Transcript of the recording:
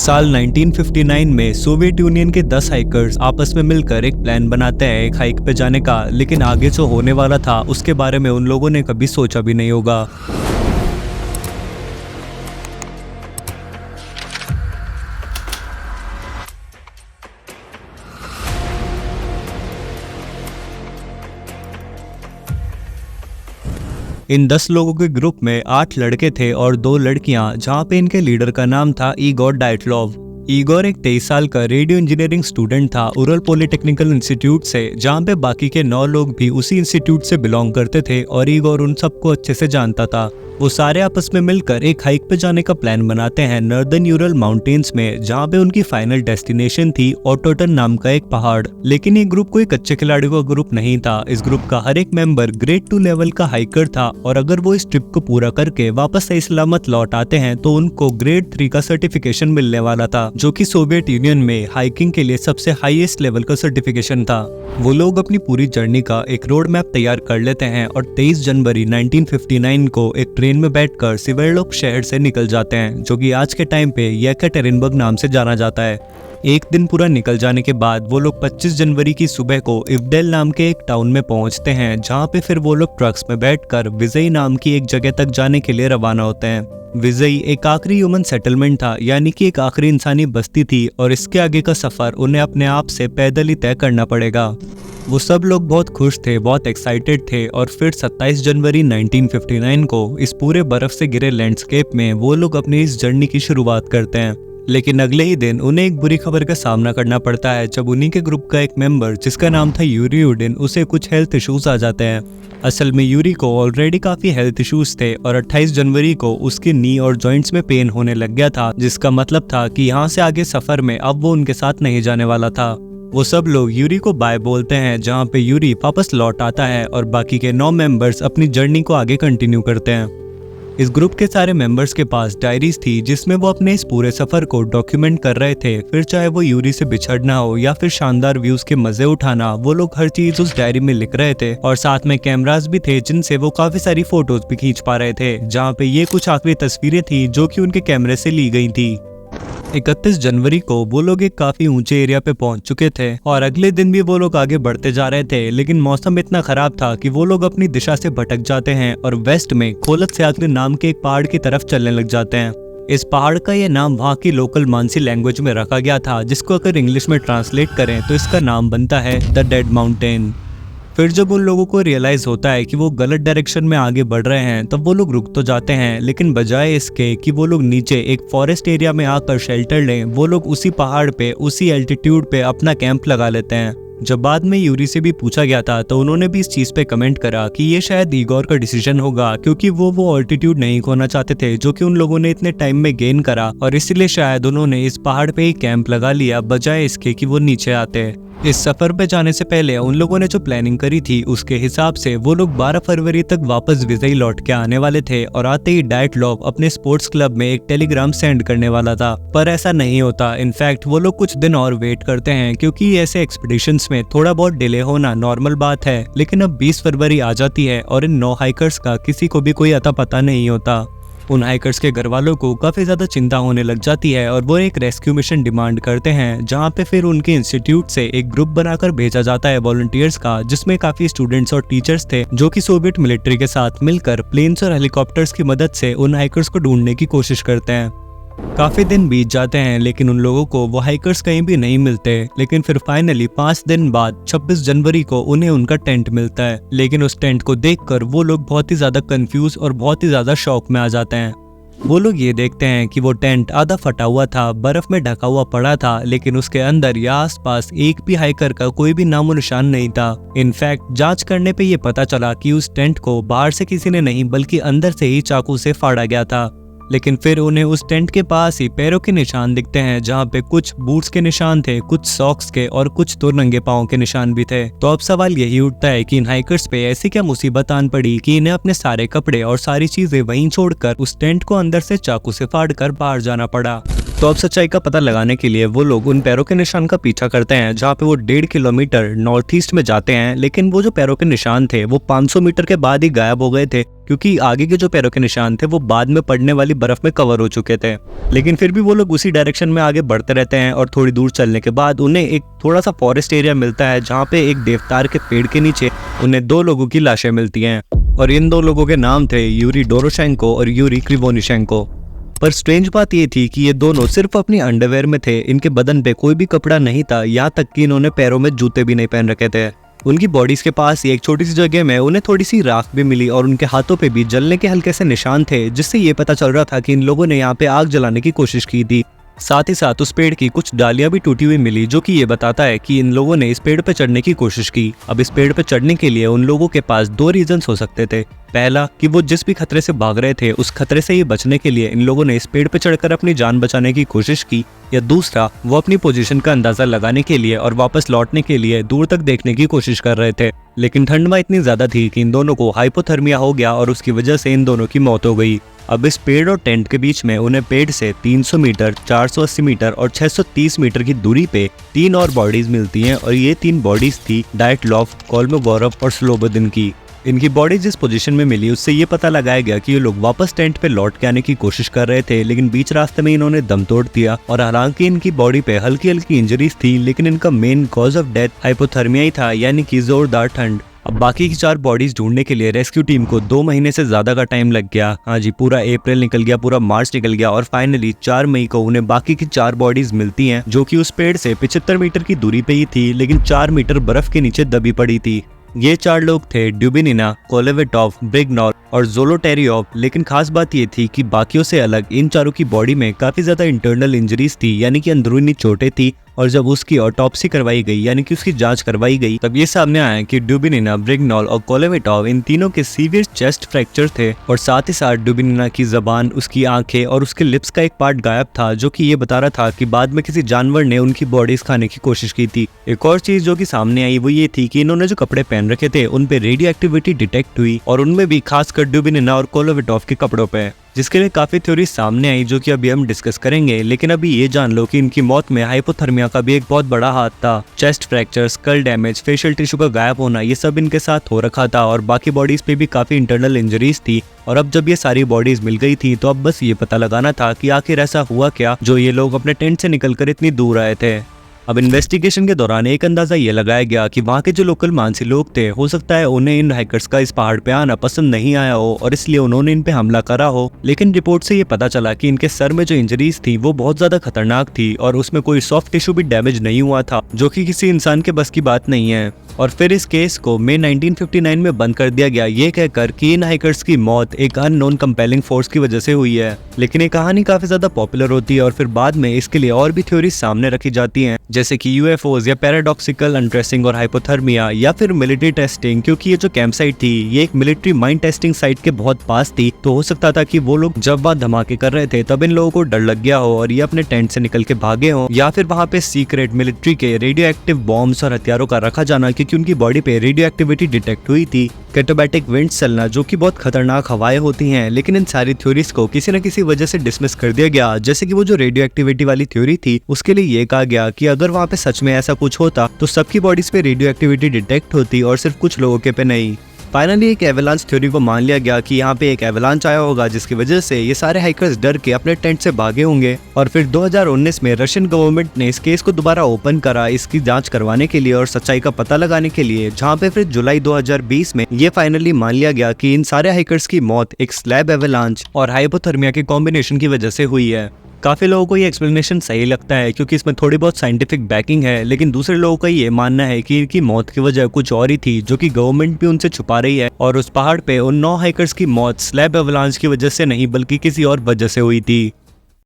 साल 1959 में Soviet union के 10 हाइकर्स आपस में मिलकर एक प्लान बनाते हैं एक हाइक पे जाने का, लेकिन आगे जो होने वाला था उसके बारे में उन लोगों ने कभी सोचा भी नहीं होगा। इन 10 लोगों के ग्रुप में 8 लड़के थे और 2 लड़कियां, जहां पे इनके लीडर का नाम था इगोर डाइटलोव। इगोर एक 23 साल का रेडियो इंजीनियरिंग स्टूडेंट था उरल पॉलिटेक्निकल इंस्टीट्यूट से, जहां पे बाकी के 9 लोग भी उसी इंस्टीट्यूट से बिलोंग करते थे और इगोर उन सबको अच्छे से जानता था। वो सारे आपस में मिलकर एक हाइक पे जाने का प्लान बनाते हैं नॉर्दर्न यूरल माउंटेन्स में, जहाँ पे उनकी फाइनल डेस्टिनेशन थी ओटोटन नाम का एक पहाड़। लेकिन ये ग्रुप कोई कच्चे खिलाड़ियों का ग्रुप नहीं था। इस ग्रुप का हर एक मेंबर ग्रेड 2 लेवल का हाइकर था और अगर वो इस ट्रिप को पूरा करके वापस सही सलामत लौट आते हैं तो उनको ग्रेड 3 का सर्टिफिकेशन मिलने वाला था, जो कि सोवियत यूनियन में हाइकिंग के लिए सबसे हाईएस्ट लेवल का सर्टिफिकेशन था। वो लोग अपनी पूरी जर्नी का एक रोड मैप तैयार कर लेते हैं और 23 जनवरी 1959 को एक ट्रेन में बैठकर सिवेरलोक शहर से निकल जाते हैं, जो कि आज के टाइम पे येकेटेरिनबर्ग नाम से जाना जाता है। एक दिन पूरा निकल जाने के बाद वो लोग 25 जनवरी की सुबह को इवडेल नाम के एक टाउन में पहुंचते हैं, जहां पे फिर वो लोग ट्रक्स में बैठकर विजयी नाम की एक जगह तक जाने के लिए रवाना होते हैं। विजयी एक आखिरी ह्यूमन सेटलमेंट था, यानी कि एक आखिरी इंसानी बस्ती थी और इसके आगे का सफर उन्हें अपने आप से पैदल ही तय करना पड़ेगा। वो सब लोग बहुत खुश थे, बहुत एक्साइटेड थे और फिर 27 जनवरी 1959 को इस पूरे बर्फ से घिरे लैंडस्केप में वो लोग अपनी इस जर्नी की शुरुआत करते हैं। लेकिन अगले ही दिन उन्हें एक बुरी खबर का सामना करना पड़ता है, जब उन्हीं के ग्रुप का एक मेंबर जिसका नाम था यूरी उडिन, उसे कुछ हेल्थ इश्यूज आ जाते हैं। असल में यूरी को ऑलरेडी काफी हेल्थ इश्यूज थे और 28 जनवरी को उसके नी और जॉइंट्स में पेन होने लग गया था, जिसका मतलब था कि यहाँ से आगे सफर में अब वो उनके साथ नहीं जाने वाला था। वो सब लोग यूरी को बाय बोलते हैं, जहाँ पे यूरी वापस लौट आता है और बाकी के 9 मेंबर्स अपनी जर्नी को आगे कंटिन्यू करते हैं। इस ग्रुप के सारे मेंबर्स के पास डायरीज थी, जिसमें वो अपने इस पूरे सफर को डॉक्यूमेंट कर रहे थे। फिर चाहे वो यूरी से बिछड़ना हो या फिर शानदार व्यूज के मजे उठाना, वो लोग हर चीज उस डायरी में लिख रहे थे और साथ में कैमरास भी थे, जिनसे वो काफी सारी फोटोज भी खींच पा रहे थे, जहाँ पे ये कुछ आखिरी तस्वीरें थी जो कि उनके कैमरे से ली गई थी। 31 जनवरी को वो लोग एक काफी ऊंचे एरिया पे पहुंच चुके थे और अगले दिन भी वो लोग आगे बढ़ते जा रहे थे, लेकिन मौसम इतना खराब था कि वो लोग अपनी दिशा से भटक जाते हैं और वेस्ट में खोलत से आखिरी नाम के एक पहाड़ की तरफ चलने लग जाते हैं। इस पहाड़ का ये नाम वहाँ की लोकल मानसी लैंग्वेज में रखा गया था, जिसको अगर इंग्लिश में ट्रांसलेट करें तो इसका नाम बनता है द डेड माउंटेन। फिर जब उन लोगों को रियलाइज होता है कि वो गलत डायरेक्शन में आगे बढ़ रहे हैं, तब वो लोग रुक तो जाते हैं, लेकिन बजाय इसके कि वो लोग नीचे एक फॉरेस्ट एरिया में आकर शेल्टर लें, वो लोग उसी पहाड़ पे उसी एल्टीट्यूड पे अपना कैंप लगा लेते हैं। जब बाद में यूरी से भी पूछा गया था तो उन्होंने भी इस चीज पे कमेंट करा कि ये शायद इगोर का डिसीजन होगा, क्योंकि वो ऑल्टीट्यूड नहीं खोना चाहते थे जो कि उन लोगों ने इतने टाइम में गेन करा, और इसीलिए शायद उन्होंने इस पहाड़ पे ही कैंप लगा लिया बजाय इसके कि वो नीचे आते। इस सफर पे जाने से पहले उन लोगों ने जो प्लानिंग करी थी उसके हिसाब से वो लोग 12 फरवरी तक वापस विजयी लौट के आने वाले थे और आते ही डाइटलोव अपने स्पोर्ट्स क्लब में एक टेलीग्राम सेंड करने वाला था, पर ऐसा नहीं होता। इनफैक्ट वो लोग कुछ दिन और वेट करते हैं, क्योंकि ऐसे एक्सपीडिशंस में थोड़ा बहुत डिले होना नॉर्मल बात है। लेकिन अब 20 फरवरी आ जाती है और इन 9 हाइकर्स का किसी को भी कोई अता पता नहीं होता। उन हाइकर्स के घर वालों को काफी ज्यादा चिंता होने लग जाती है और वो एक रेस्क्यू मिशन डिमांड करते हैं, जहाँ पे फिर उनके इंस्टीट्यूट से एक ग्रुप बनाकर भेजा जाता है वॉलंटियर्स का, जिसमें काफी स्टूडेंट्स और टीचर्स थे जो कि सोवियत मिलिट्री के साथ मिलकर प्लेन्स और हेलीकॉप्टर्स की मदद से उन हाइकर्स को ढूंढने की कोशिश करते हैं। काफी दिन बीत जाते हैं, लेकिन उन लोगों को वो हाइकर्स कहीं भी नहीं मिलते। लेकिन फिर फाइनली 5 दिन बाद 26 जनवरी को उन्हें उनका टेंट मिलता है, लेकिन उस टेंट को देखकर वो लोग बहुत ही ज्यादा कंफ्यूज और बहुत ही ज्यादा शॉक में आ जाते हैं। वो लोग ये देखते हैं कि वो टेंट आधा फटा हुआ था, बर्फ में ढका हुआ पड़ा था, लेकिन उसके अंदर या आसपास एक भी हाइकर का कोई भी नामो निशान नहीं था। इनफैक्ट जांच करने पे ये पता चला कि उस टेंट को बाहर से किसी ने नहीं बल्कि अंदर से ही चाकू से फाड़ा गया था। लेकिन फिर उन्हें उस टेंट के पास ही पैरों के निशान दिखते हैं, जहाँ पे कुछ बूट्स के निशान थे, कुछ सॉक्स के और कुछ तो नंगे पाँव के निशान भी थे। तो अब सवाल यही उठता है कि इन हाइकर्स पे ऐसी क्या मुसीबत आन पड़ी कि इन्हें अपने सारे कपड़े और सारी चीजें वहीं छोड़कर उस टेंट को अंदर से चाकू से फाड़ कर बाहर जाना पड़ा। तो अब सच्चाई का पता लगाने के लिए वो लोग उन पैरों के निशान का पीछा करते हैं जहाँ पे वो 1.5 किलोमीटर नॉर्थ ईस्ट में जाते हैं, लेकिन वो जो पैरों के निशान थे वो 500 मीटर के बाद ही गायब हो गए थे, क्योंकि आगे के जो पैरों के निशान थे वो बाद में पड़ने वाली बर्फ में कवर हो चुके थे। लेकिन फिर भी वो लोग उसी डायरेक्शन में आगे बढ़ते रहते हैं और थोड़ी दूर चलने के बाद उन्हें एक थोड़ा सा फॉरेस्ट एरिया मिलता है जहाँ पे एक देवदार के पेड़ के नीचे उन्हें 2 लोगों की लाशें मिलती हैं, और इन 2 लोगों के नाम थे यूरी डोरोशेंको और यूरी क्रिवोनिशेंको। पर स्ट्रेंज बात ये थी कि ये दोनों सिर्फ अपनी अंडरवेयर में थे, इनके बदन पे कोई भी कपड़ा नहीं था, यहाँ तक कि इन्होंने पैरों में जूते भी नहीं पहन रखे थे। उनकी बॉडीज के पास ही एक छोटी सी जगह में उन्हें थोड़ी सी राख भी मिली और उनके हाथों पे भी जलने के हल्के से निशान थे, जिससे ये पता चल रहा था कि इन लोगों ने यहाँ पे आग जलाने की कोशिश की थी। साथ ही साथ उस पेड़ की कुछ डालियां भी टूटी हुई मिली, जो कि ये बताता है कि इन लोगों ने इस पेड़ पे चढ़ने की कोशिश की। अब इस पेड़ पे चढ़ने के लिए उन लोगों के पास 2 रीजंस हो सकते थे। पहला कि वो जिस भी खतरे से भाग रहे थे उस खतरे से ही बचने के लिए इन लोगों ने इस पेड़ पे चढ़कर अपनी जान बचाने की कोशिश की, या दूसरा वो अपनी पोजीशन का अंदाजा लगाने के लिए और वापस लौटने के लिए दूर तक देखने की कोशिश कर रहे थे। लेकिन ठंड इतनी ज्यादा थी कि इन दोनों को हाइपोथर्मिया हो गया और उसकी वजह से इन दोनों की मौत हो गई। अब इस पेड़ और टेंट के बीच में उन्हें पेड़ से 300 मीटर, 480 मीटर और 630 मीटर की दूरी पे 3 और बॉडीज मिलती हैं, और ये 3 बॉडीज थी डाइटलॉव, कोल्मोगोरोव और स्लोबोदिन की। इनकी बॉडी जिस पोजीशन में मिली उससे ये पता लगाया गया कि ये लोग वापस टेंट पे लौट के आने की कोशिश कर रहे थे, लेकिन बीच रास्ते में इन्होंने दम तोड़ दिया। और हालांकि इनकी बॉडी पे हल्की हल्की इंजरीज थी, लेकिन इनका main cause of death hypothermia ही था, यानी कि जोरदार ठंड। अब बाकी की 4 बॉडीज ढूंढने के लिए रेस्क्यू टीम को 2 महीने से ज्यादा का टाइम लग गया। हाँ जी, पूरा अप्रैल निकल गया, पूरा मार्च निकल गया, और फाइनली 4 मई को उन्हें बाकी की 4 बॉडीज मिलती हैं, जो कि उस पेड़ से 75 मीटर की दूरी पे ही थी, लेकिन 4 मीटर बर्फ के नीचे दबी पड़ी थी। ये 4 लोग थे ड्यूबिनिना, कोलेवेटोव, ब्रिग्नॉल और ज़ोलोटेरियोव। लेकिन खास बात ये थी कि बाकियों से अलग इन चारों की बॉडी में काफी ज्यादा इंटरनल इंजरीज थी, यानी कि अंदरूनी चोटें थी। और जब उसकी ऑटोप्सी करवाई गई, यानी कि उसकी जांच करवाई गई, तब ये सामने आया कि ड्यूबिनिना, ब्रिग्नॉल और कोलेवेटोव इन तीनों के सीवियर चेस्ट फ्रैक्चर थे, और साथ ही साथ ड्यूबिनिना की जबान, उसकी आंखें और उसके लिप्स का एक पार्ट गायब था, जो कि ये बता रहा था कि बाद में किसी जानवर ने उनकी बॉडीज खाने की कोशिश की थी। एक और चीज जो कि सामने आई वो ये थी कि इन्होंने जो कपड़े पहन रखे थे उन पे रेडियो एक्टिविटी डिटेक्ट हुई, और उनमें भी खासकर ड्यूबिनिना और कोलेवेटोव के कपड़ों पे, जिसके लिए काफी थ्योरी सामने आई, जो कि अभी हम डिस्कस करेंगे। लेकिन अभी ये जान लो कि इनकी मौत में हाइपोथर्मिया का भी एक बहुत बड़ा हाथ था। Chest fracture, skull damage, facial tissue का गायब होना, ये सब इनके साथ हो रखा था, और बाकी बॉडीज पे भी काफी इंटरनल इंजरीज थी। और अब जब ये सारी बॉडीज मिल गई थी, तो अब बस ये पता लगाना था कि आखिर ऐसा हुआ क्या जो ये लोग अपने टेंट से निकलकर इतनी दूर आए थे। अब इन्वेस्टिगेशन के दौरान एक अंदाजा ये लगाया गया कि वहाँ के जो लोकल मानसी लोग थे, हो सकता है उन्हें इन हाइकर्स का इस पहाड़ पे आना पसंद नहीं आया हो, और इसलिए उन्होंने इन पे हमला करा हो। लेकिन रिपोर्ट से ये पता चला कि इनके सर में जो इंजरीज थी वो बहुत ज्यादा खतरनाक थी, और उसमें कोई सॉफ्ट टिश्यू भी डैमेज नहीं हुआ था, जो कि किसी इंसान के बस की बात नहीं है। और फिर इस केस को मई 1959 में बंद कर दिया गया, ये कहकर कि इन हाइकर्स की मौत एक अननोन कंपेलिंग फोर्स की वजह से हुई है। लेकिन ये कहानी काफी ज्यादा पॉपुलर होती है, और फिर बाद में इसके लिए और भी थ्योरीज सामने रखी जाती हैं, जैसे कि यूएफओज या पैराडॉक्सिकल अनड्रेसिंग और हाइपोथर्मिया, या फिर मिलिट्री टेस्टिंग, क्योंकि ये जो कैंप साइट थी ये एक मिलिट्री माइन टेस्टिंग साइट के बहुत पास थी। तो हो सकता था कि वो लोग जब वहाँ धमाके कर रहे थे तब इन लोगों को डर लग गया हो और ये अपने टेंट से निकल के भागे हो, या फिर वहाँ पे सीक्रेट मिलिट्री के रेडियो एक्टिव बॉम्ब्स और हथियारों का रखा जाना, क्योंकि उनकी बॉडी पे रेडियो एक्टिविटी डिटेक्ट हुई थी। कैटाबैटिक विंड्स चलना, जो कि बहुत खतरनाक हवाएं होती हैं। लेकिन इन सारी थ्योरीज को किसी न किसी वजह से डिसमिस कर दिया गया, जैसे कि वो जो रेडियो एक्टिविटी वाली थ्योरी थी उसके लिए ये कहा गया कि अगर वहाँ पे सच में ऐसा कुछ होता तो सबकी बॉडीज पे रेडियो एक्टिविटी डिटेक्ट होती और सिर्फ कुछ लोगों के पे नहीं। फाइनली एक एवलांच थ्योरी को मान लिया गया कि यहाँ पे एक एवलांच आया होगा, जिसकी वजह से ये सारे हाइकर्स डर के अपने टेंट से भागे होंगे। और फिर 2019 में रशियन गवर्नमेंट ने इस केस को दोबारा ओपन करा, इसकी जांच करवाने के लिए और सच्चाई का पता लगाने के लिए, जहाँ पे फिर जुलाई 2020 में ये फाइनली मान लिया गया कि इन सारे हाइकर्स की मौत एक स्लैब एवलांच और हाइपोथर्मिया के कॉम्बिनेशन की वजह से हुई है। काफी लोगों को ये एक्सप्लेनेशन सही लगता है क्योंकि इसमें थोड़ी बहुत साइंटिफिक बैकिंग है, लेकिन दूसरे लोगों का ये मानना है कि इनकी मौत की वजह कुछ और ही थी, जो कि गवर्नमेंट भी उनसे छुपा रही है। और उस पहाड़ पे उन 9 हाइकर्स की मौत स्लैब एवलांच की वजह से नहीं बल्कि किसी और वजह से हुई थी।